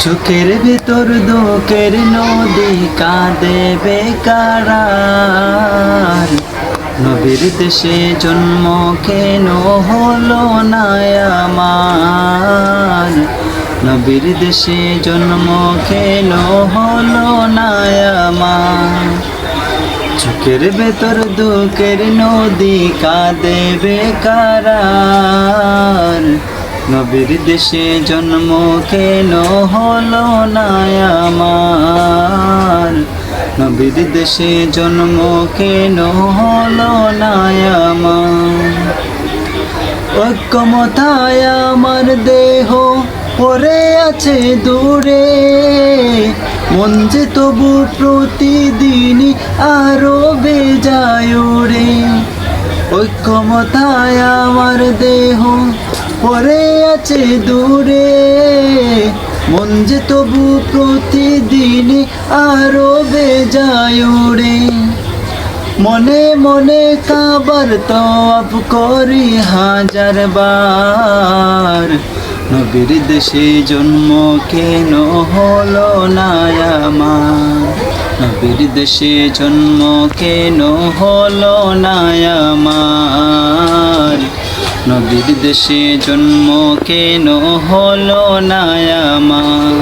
চোখের ভেতর দুঃখের নদী কাঁদে বেকারার। নবীর দেশে জন্ম কেন হলো না আমার? নবীর দেশে জন্ম কেন হলো না আমার? চোখের ভেতর দুঃখের নদী কাঁদে বেকারার। নবীর দেশে জন্ম কেন হলো না আমার? নবীর দেশে জন্ম কেন হলো না আমার? ঐক্যমতায় আমার দেহ পড়ে আছে দূরে, মন যে তবু প্রতিদিনই আরো বেজায় উড়ে। ঐক্যমতায় আমার দেহ পড়ে আছে দূরে, মন যে তবু প্রতিদিনই আরো বেজায় উড়ে। মনে মনে কাবার তওয়াফ করি হাজার বার। নবীর দেশে জন্ম কেন হলো না আমার? নবীর দেশে জন্ম কেন হলো না আমার? নবীর দেশে জন্ম কেন হলো না আমার?